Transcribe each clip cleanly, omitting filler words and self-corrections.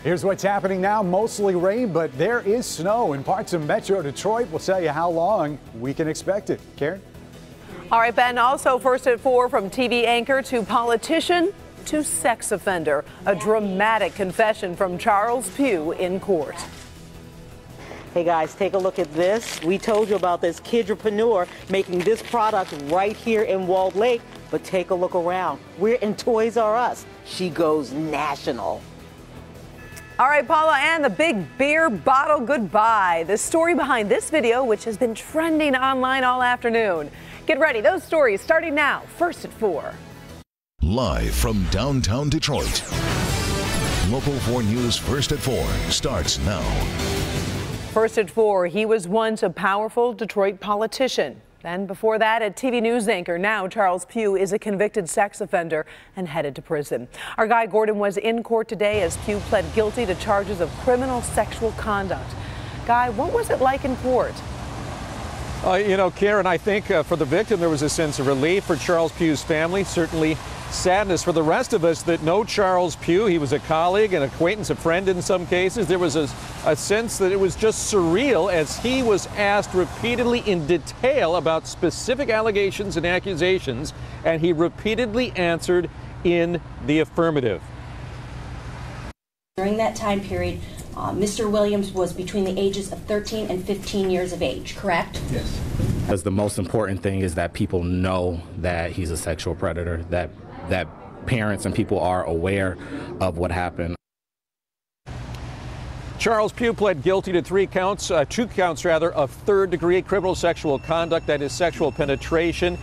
Here's what's happening now. Mostly rain, but there is snow in parts of Metro Detroit. We'll tell you how long we can expect it. Karen? All right, Ben, also first at 4, from TV anchor to politician to sex offender. A dramatic confession from Charles Pugh in court. Hey guys, take a look at this. We told you about this kidropreneur making this product right here in Walled Lake, but take a look around. We're in Toys R Us. She goes national. All right, Paula, and the big beer bottle goodbye. The story behind this video, which has been trending online all afternoon. Get ready, those stories starting now, first at 4. Live from downtown Detroit. Local 4 News First at 4 starts now. First at 4, he was once a powerful Detroit politician. Then before that, a TV news anchor. Now Charles Pugh is a convicted sex offender and headed to prison. Our Guy Gordon was in court today as Pugh pled guilty to charges of criminal sexual conduct. Guy, what was it like in court? You know, Karen, I think for the victim there was a sense of relief. For Charles Pugh's family, certainly sadness. For the rest of us that know Charles Pugh, he was a colleague, an acquaintance, a friend in some cases. There was a sense that it was just surreal as he was asked repeatedly in detail about specific allegations and accusations, and he repeatedly answered in the affirmative. During that time period, Mr. Williams was between the ages of 13 and 15 years of age, correct? Yes. Because the most important thing is that people know that he's a sexual predator, that parents and people are aware of what happened. Charles Pugh pled guilty to 2 counts of third-degree criminal sexual conduct, that is sexual penetration.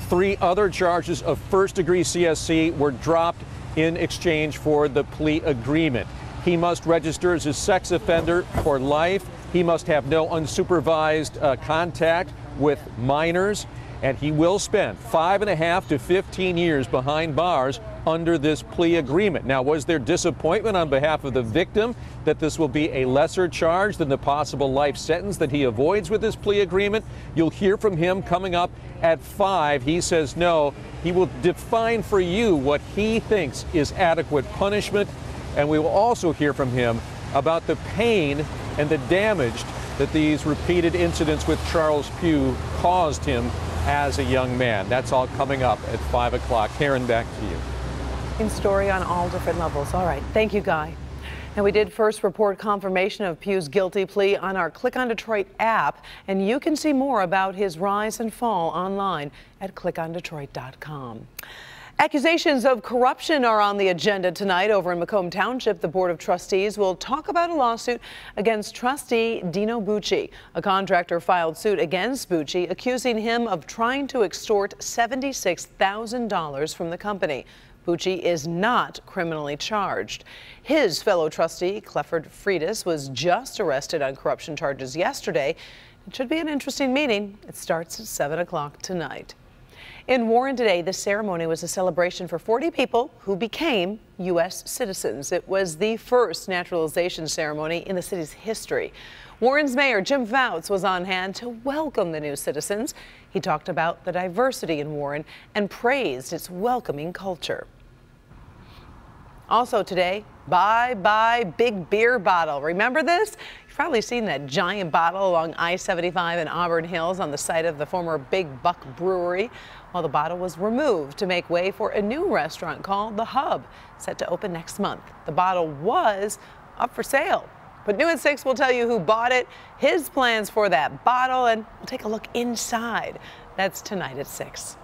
3 other charges of first-degree CSC were dropped in exchange for the plea agreement. He must register as a sex offender for life. He must have no unsupervised contact with minors, and he will spend 5.5 to 15 years behind bars under this plea agreement. Now, was there disappointment on behalf of the victim that this will be a lesser charge than the possible life sentence that he avoids with this plea agreement? You'll hear from him coming up at 5. He says no. He will define for you what he thinks is adequate punishment. And we will also hear from him about the pain and the damage that these repeated incidents with Charles Pugh caused him as a young man. That's all coming up at 5 o'clock. Karen, back to you. Story on all different levels. All right. Thank you, Guy. And we did first report confirmation of Pugh's guilty plea on our Click on Detroit app. And you can see more about his rise and fall online at clickondetroit.com. Accusations of corruption are on the agenda tonight over in Macomb Township. The Board of Trustees will talk about a lawsuit against trustee Dino Bucci. A contractor filed suit against Bucci, accusing him of trying to extort $76,000 from the company. Bucci is not criminally charged. His fellow trustee, Clifford Freitas, was just arrested on corruption charges yesterday. It should be an interesting meeting. It starts at 7 o'clock tonight. In Warren today, the ceremony was a celebration for 40 people who became U.S. citizens. It was the first naturalization ceremony in the city's history. Warren's mayor, Jim Fouts, was on hand to welcome the new citizens. He talked about the diversity in Warren and praised its welcoming culture. Also today, bye-bye big beer bottle. Remember this? You've probably seen that giant bottle along I-75 in Auburn Hills on the site of the former Big Buck Brewery. Well, the bottle was removed to make way for a new restaurant called The Hub, set to open next month. The bottle was up for sale. But New at 6 will tell you who bought it, his plans for that bottle, and we'll take a look inside. That's tonight at 6.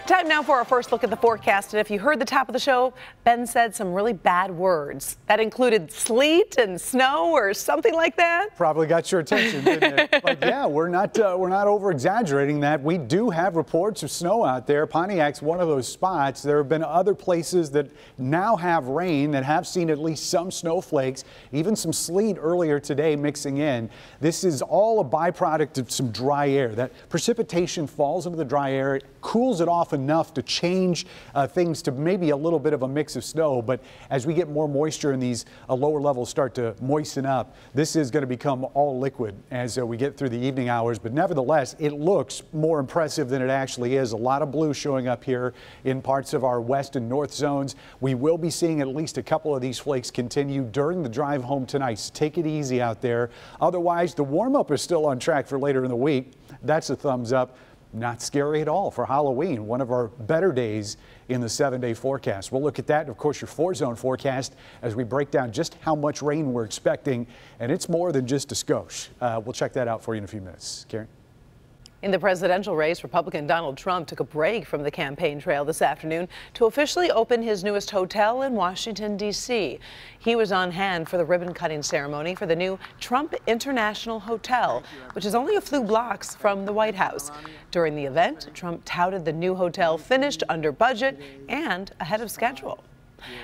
Time now for our first look at the forecast. And if you heard the top of the show, Ben said some really bad words. That included sleet and snow or something like that. Probably got your attention, didn't it? But yeah, we're not over exaggerating that. We do have reports of snow out there. Pontiac's one of those spots. There have been other places that now have rain that have seen at least some snowflakes, even some sleet earlier today mixing in. This is all a byproduct of some dry air. That precipitation falls into the dry air. It cools it off enough to change things to maybe a little bit of a mix of snow. But as we get more moisture and these lower levels start to moisten up, this is going to become all liquid as we get through the evening hours. But nevertheless, it looks more impressive than it actually is. A lot of blue showing up here in parts of our west and north zones. We will be seeing at least a couple of these flakes continue during the drive home tonight. So take it easy out there. Otherwise, the warm-up is still on track for later in the week. That's a thumbs up. Not scary at all for Halloween, one of our better days in the 7-day forecast. We'll look at that and, of course, your 4-zone forecast as we break down just how much rain we're expecting. And it's more than just a skosh. We'll check that out for you in a few minutes. Karen? In the presidential race, Republican Donald Trump took a break from the campaign trail this afternoon to officially open his newest hotel in Washington, D.C. He was on hand for the ribbon-cutting ceremony for the new Trump International Hotel, which is only a few blocks from the White House. During the event, Trump touted the new hotel finished under budget and ahead of schedule.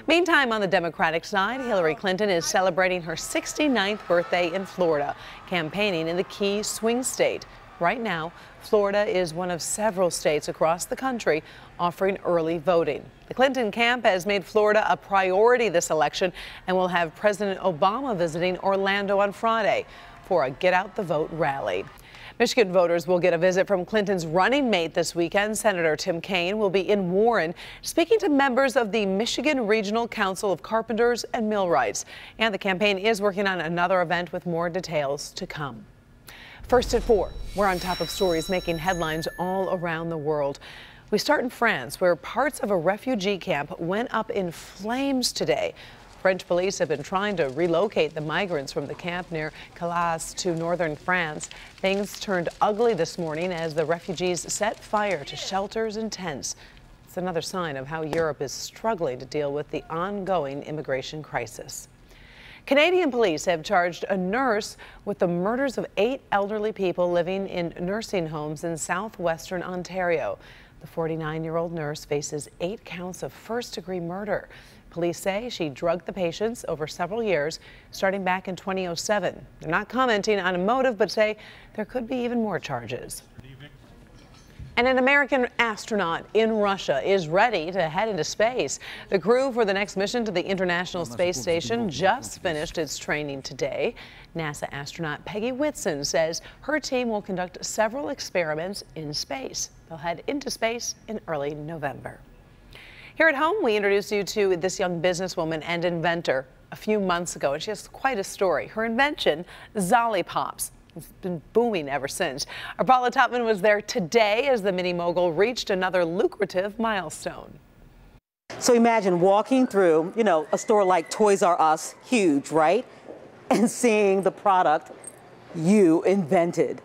Meantime, on the Democratic side, Hillary Clinton is celebrating her 69th birthday in Florida, campaigning in the key swing state. Right now, Florida is one of several states across the country offering early voting. The Clinton camp has made Florida a priority this election and will have President Obama visiting Orlando on Friday for a Get Out the Vote rally. Michigan voters will get a visit from Clinton's running mate this weekend. Senator Tim Kaine will be in Warren speaking to members of the Michigan Regional Council of Carpenters and Millwrights. And the campaign is working on another event with more details to come. First at 4, we're on top of stories making headlines all around the world. We start in France, where parts of a refugee camp went up in flames today. French police have been trying to relocate the migrants from the camp near Calais to northern France. Things turned ugly this morning as the refugees set fire to shelters and tents. It's another sign of how Europe is struggling to deal with the ongoing immigration crisis. Canadian police have charged a nurse with the murders of 8 elderly people living in nursing homes in southwestern Ontario. The 49-year-old nurse faces 8 counts of first-degree murder. Police say she drugged the patients over several years, starting back in 2007. They're not commenting on a motive, but say there could be even more charges. And an American astronaut in Russia is ready to head into space. The crew for the next mission to the International Space Station just finished its training today. NASA astronaut Peggy Whitson says her team will conduct several experiments in space. They'll head into space in early November. Here at home, we introduced you to this young businesswoman and inventor a few months ago, and she has quite a story. Her invention, Zollipops. It's been booming ever since. Our Paula Tutman was there today as the mini mogul reached another lucrative milestone. So imagine walking through, a store like Toys R Us, huge, right? And seeing the product you invented.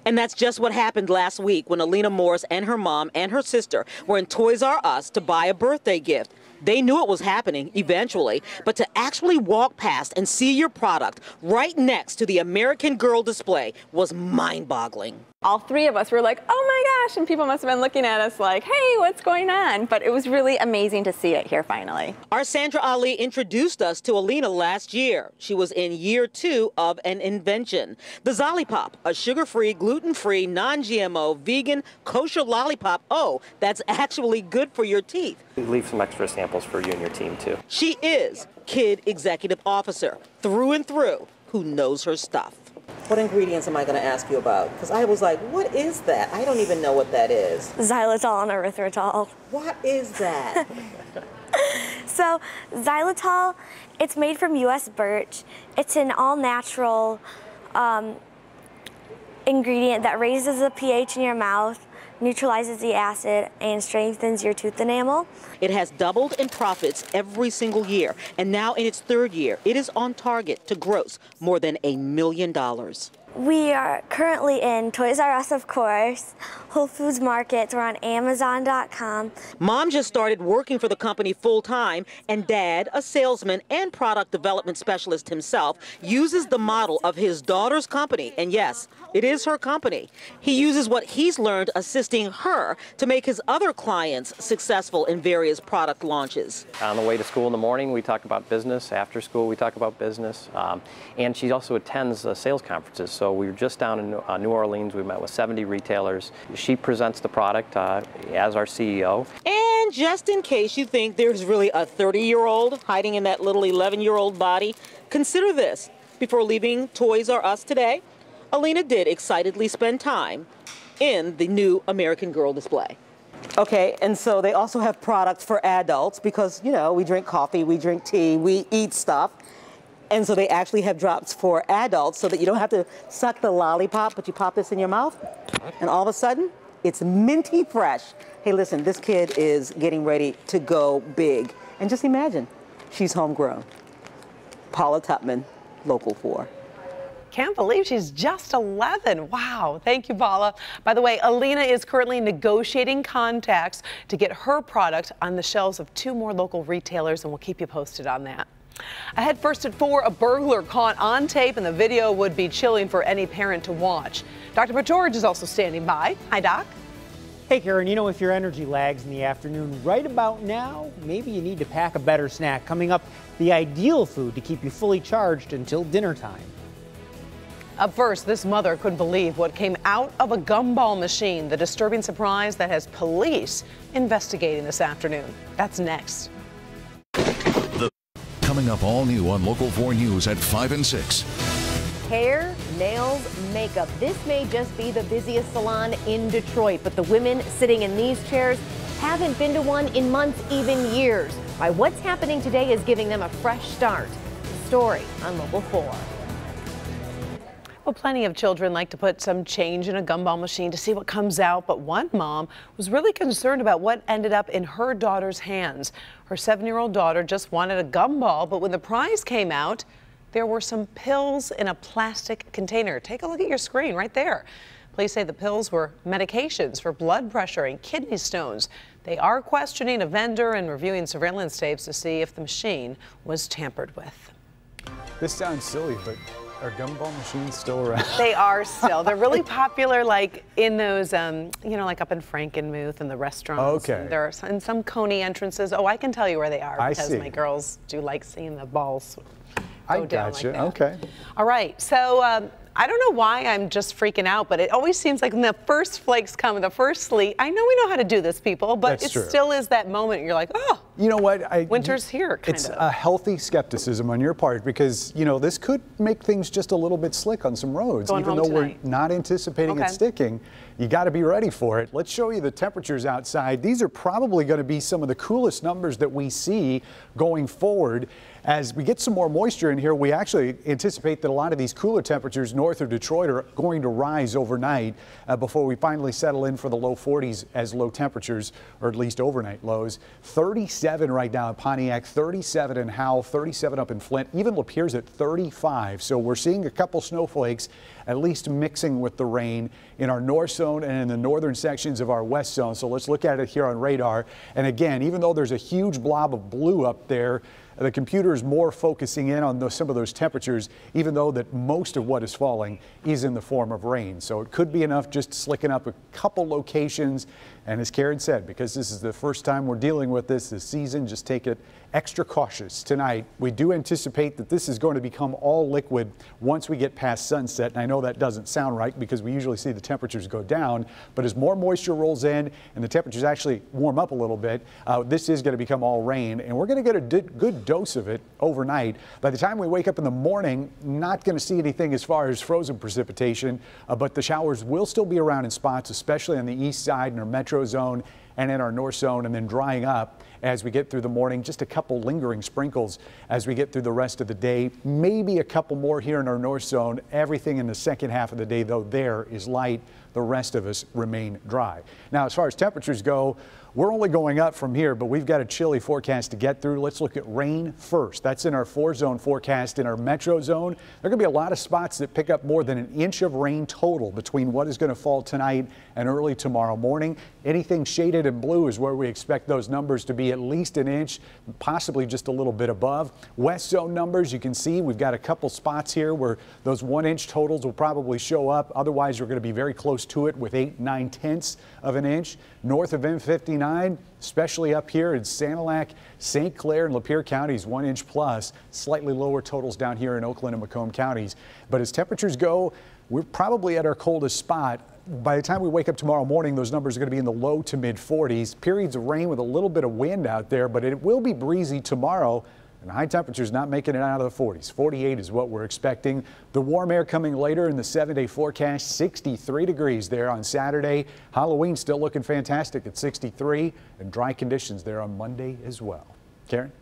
And that's just what happened last week when Alina Morse and her mom and her sister were in Toys R Us to buy a birthday gift. They knew it was happening eventually, but to actually walk past and see your product right next to the American Girl display was mind-boggling. All 3 of us were like, oh my gosh, and people must have been looking at us like, hey, what's going on? But it was really amazing to see it here finally. Our Sandra Ali introduced us to Alina last year. She was in year 2 of an invention. The Zollipop, a sugar-free, gluten-free, non-GMO, vegan, kosher lollipop. Oh, that's actually good for your teeth. We leave some extra samples for you and your team, too. She is Kid Executive Officer, through and through, who knows her stuff. What ingredients am I going to ask you about? Because I was like, what is that? I don't even know what that is. Xylitol and erythritol. What is that? So xylitol, it's made from U.S. birch. It's an all-natural ingredient that raises the pH in your mouth, neutralizes the acid, and strengthens your tooth enamel. It has doubled in profits every single year, and now in its 3rd year, it is on target to gross more than $1 million. We are currently in Toys R Us, of course, Whole Foods Markets, we're on Amazon.com. Mom just started working for the company full-time, and Dad, a salesman and product development specialist himself, uses the model of his daughter's company, and yes, it is her company. He uses what he's learned assisting her to make his other clients successful in various product launches. On the way to school in the morning, we talk about business. After school, we talk about business. And she also attends sales conferences. So we were just down in New Orleans. We met with 70 retailers. She presents the product as our CEO. And just in case you think there's really a 30-year-old hiding in that little 11-year-old body, consider this. Before leaving Toys R Us today, Alina did excitedly spend time in the new American Girl display. Okay, and so they also have products for adults because, you know, we drink coffee, we drink tea, we eat stuff. And so they actually have drops for adults so that you don't have to suck the lollipop, but you pop this in your mouth, and all of a sudden, it's minty fresh. Hey, listen, this kid is getting ready to go big. And just imagine, she's homegrown. Paula Tutman, Local 4. Can't believe she's just 11. Wow. Thank you, Paula. By the way, Alina is currently negotiating contacts to get her product on the shelves of 2 more local retailers, and we'll keep you posted on that. Ahead first at 4, a burglar caught on tape, and the video would be chilling for any parent to watch. Dr. George is also standing by. Hi, Doc. Hey, Karen, you know, if your energy lags in the afternoon, right about now, maybe you need to pack a better snack. Coming up, the ideal food to keep you fully charged until dinner time. Up first, this mother couldn't believe what came out of a gumball machine, the disturbing surprise that has police investigating this afternoon. That's next. Coming up all new on Local 4 News at 5 and 6. Hair, nails, makeup. This may just be the busiest salon in Detroit, but the women sitting in these chairs haven't been to one in months, even years. Why what's happening today is giving them a fresh start. The story on Local 4. Well, plenty of children like to put some change in a gumball machine to see what comes out, but one mom was really concerned about what ended up in her daughter's hands. Her 7-year-old daughter just wanted a gumball, but when the prize came out, there were some pills in a plastic container. Take a look at your screen right there. Police say the pills were medications for blood pressure and kidney stones. They are questioning a vendor and reviewing surveillance tapes to see if the machine was tampered with. This sounds silly, but are gumball machines still around? They are still. They're really popular, like in those, you know, like up in Frankenmuth and the restaurants. Okay. There are in some Coney entrances. Oh, I can tell you where they are because see. my girls do like seeing the balls I go down gotcha. like that. Okay. All right. So I don't know why I'm just freaking out, but it always seems like when the first flakes come, the first sleet, I know we know how to do this, people, but That's it true. Still is that moment you're like, oh, you know what? Winter's here, kind It's of. a healthy skepticism on your part because, you know, this could make things just a little bit slick on some roads. Going Even home though tonight. we're not anticipating Okay. it sticking, you got to be ready for it. Let's show you the temperatures outside. These are probably going to be some of the coolest numbers that we see going forward. As we get some more moisture in here, we actually anticipate that a lot of these cooler temperatures north of Detroit are going to rise overnight before we finally settle in for the low 40s as low temperatures, or at least overnight lows. 37 right now in Pontiac, 37 in Howell, 37 up in Flint, even Lapierre's at 35. So we're seeing a couple snowflakes at least mixing with the rain in our north zone and in the northern sections of our west zone. So let's look at it here on radar. And again, even though there's a huge blob of blue up there, the computer is more focusing in on some of those temperatures, even though that most of what is falling is in the form of rain. So it could be enough just to slicken up a couple locations. And as Karen said, because this is the first time we're dealing with this season, just take it extra cautious tonight. We do anticipate that this is going to become all liquid once we get past sunset. And I know that doesn't sound right because we usually see the temperatures go down, but as more moisture rolls in and the temperatures actually warm up a little bit, this is going to become all rain, and we're going to get a good dose of it overnight. By the time we wake up in the morning, not going to see anything as far as frozen precipitation, but the showers will still be around in spots, especially on the east side in our metro zone and in our north zone, and then drying up as we get through the morning. Just a couple lingering sprinkles as we get through the rest of the day. Maybe a couple more here in our north zone. Everything in the second half of the day, though, there is light. The rest of us remain dry. Now, as far as temperatures go, we're only going up from here, but we've got a chilly forecast to get through. Let's look at rain first. That's in our 4-zone forecast in our metro zone. There are going to be a lot of spots that pick up more than an inch of rain total between what is going to fall tonight and early tomorrow morning. Anything shaded in blue is where we expect those numbers to be at least an inch, possibly just a little bit above. West zone numbers, you can see we've got a couple spots here where those 1-inch totals will probably show up. Otherwise, we're going to be very close to it with 8-9 of an inch. North of M59, especially up here in Sanilac, St. Clair, and Lapeer counties, 1 inch plus. Slightly lower totals down here in Oakland and Macomb counties. But as temperatures go, we're probably at our coldest spot. By the time we wake up tomorrow morning, those numbers are going to be in the low to mid 40s. Periods of rain with a little bit of wind out there, but it will be breezy tomorrow. And high temperatures not making it out of the 40s. 48 is what we're expecting. The warm air coming later in the 7-day forecast. 63 degrees there on Saturday. Halloween still looking fantastic at 63, and dry conditions there on Monday as well. Karen?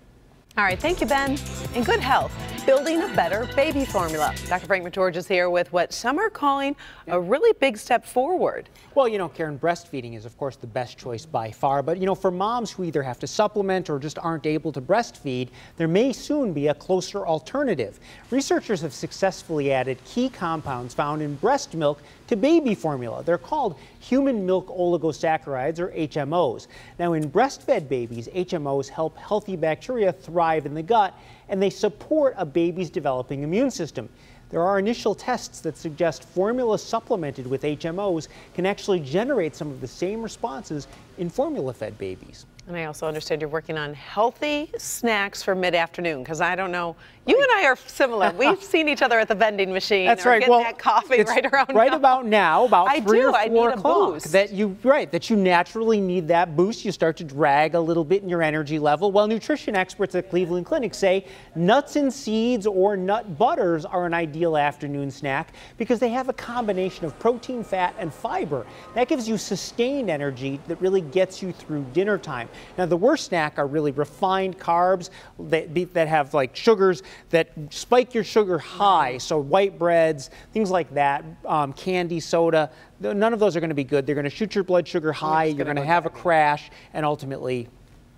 All right, thank you, Ben. In good health, building a better baby formula. Dr. Frank McGeorge is here with what some are calling a really big step forward. Well, you know, Karen, breastfeeding is, of course, the best choice by far. But, you know, for moms who either have to supplement or just aren't able to breastfeed, there may soon be a closer alternative. Researchers have successfully added key compounds found in breast milk to baby formula. They're called human milk oligosaccharides, or HMOs. Now, in breastfed babies, HMOs help healthy bacteria thrive in the gut, and they support a baby's developing immune system. There are initial tests that suggest formula supplemented with HMOs can actually generate some of the same responses in formula-fed babies. And I also understand you're working on healthy snacks for mid-afternoon, because I don't know, you and I are similar. We've seen each other at the vending machine. That's or right. Getting that coffee right around right now. about now, about 3 or 4 o'clock, that you naturally need that boost. You start to drag a little bit in your energy level. Well, nutrition experts at Cleveland Clinic say nuts and seeds or nut butters are an ideal afternoon snack because they have a combination of protein, fat, and fiber. That gives you sustained energy that really gets you through dinner time. Now, the worst snack are really refined carbs that have like sugars that spike your sugar high. So white breads, things like that, candy, soda, none of those are going to be good. They're going to shoot your blood sugar high. You're going to have a crash, and ultimately,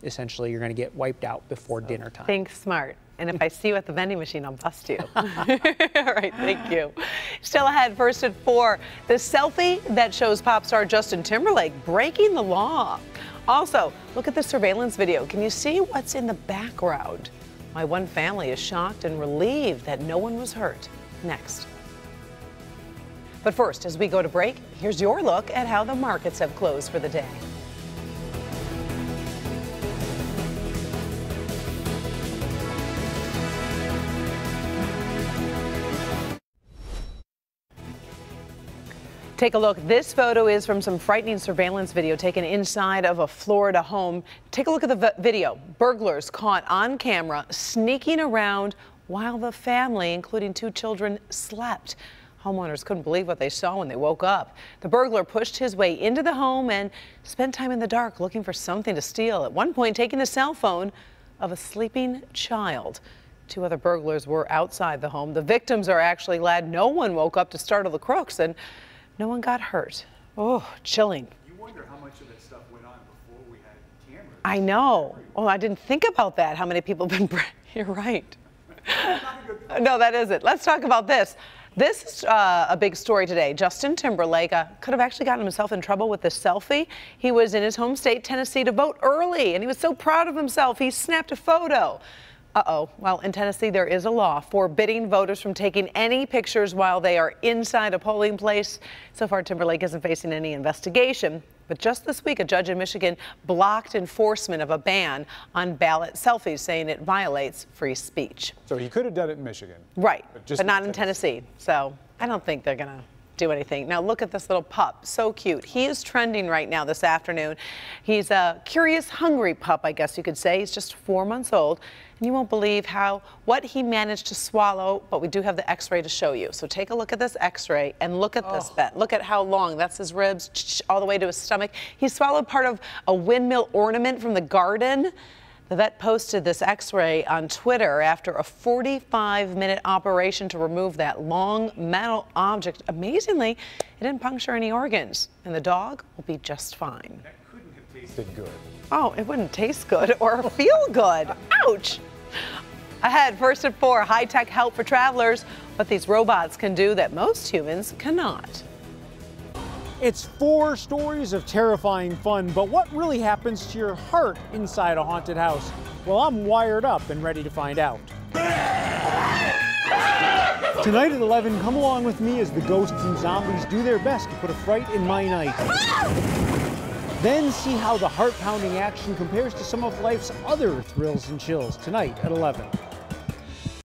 essentially, you're going to get wiped out before dinner time. Think smart. And if I see you at the vending machine, I'll bust you. All right, thank you. Still ahead, first at 4, the selfie that shows pop star Justin Timberlake breaking the law. Also, look at the surveillance video. Can you see what's in the background? My one family is shocked and relieved that no one was hurt. Next. But first, as we go to break, here's your look at how the markets have closed for the day. Take a look. This photo is from some frightening surveillance video taken inside of a Florida home. Take a look at the video. Burglars caught on camera sneaking around while the family, including 2 children, slept. Homeowners couldn't believe what they saw when they woke up. The burglar pushed his way into the home and spent time in the dark looking for something to steal, at one point taking the cell phone of a sleeping child. 2 other burglars were outside the home. The victims are actually glad no one woke up to startle the crooks, and no one got hurt. Oh, chilling. You wonder how much of that stuff went on before we had cameras. I know. Oh, I didn't think about that, how many people have been... You're right. No, that isn't. Let's talk about this. This is a big story today. Justin Timberlake could have actually gotten himself in trouble with this selfie. He was in his home state, Tennessee, to vote early, and he was so proud of himself, he snapped a photo. Uh-oh. Well, in Tennessee, there is a law forbidding voters from taking any pictures while they are inside a polling place. So far, Timberlake isn't facing any investigation. But just this week, a judge in Michigan blocked enforcement of a ban on ballot selfies, saying it violates free speech. So he could have done it in Michigan. Right, but not in Tennessee. So I don't think they're going to do anything. Now look at this little pup, so cute. He is trending right now this afternoon. He's a curious, hungry pup, I guess you could say. He's just 4 months old, and you won't believe what he managed to swallow, but we do have the x-ray to show you. So take a look at this x-ray and look at this vet. Look at how long, that's his ribs, all the way to his stomach. He swallowed part of a windmill ornament from the garden. The vet posted this x-ray on Twitter after a 45-minute operation to remove that long metal object. Amazingly, it didn't puncture any organs, and the dog will be just fine. That couldn't have tasted good. Oh, it wouldn't taste good or feel good. Ouch! Ahead, first at 4, high-tech help for travelers, what these robots can do that most humans cannot. It's 4 stories of terrifying fun, but what really happens to your heart inside a haunted house? Well, I'm wired up and ready to find out. Tonight at 11, come along with me as the ghosts and zombies do their best to put a fright in my night. Then see how the heart-pounding action compares to some of life's other thrills and chills tonight at 11.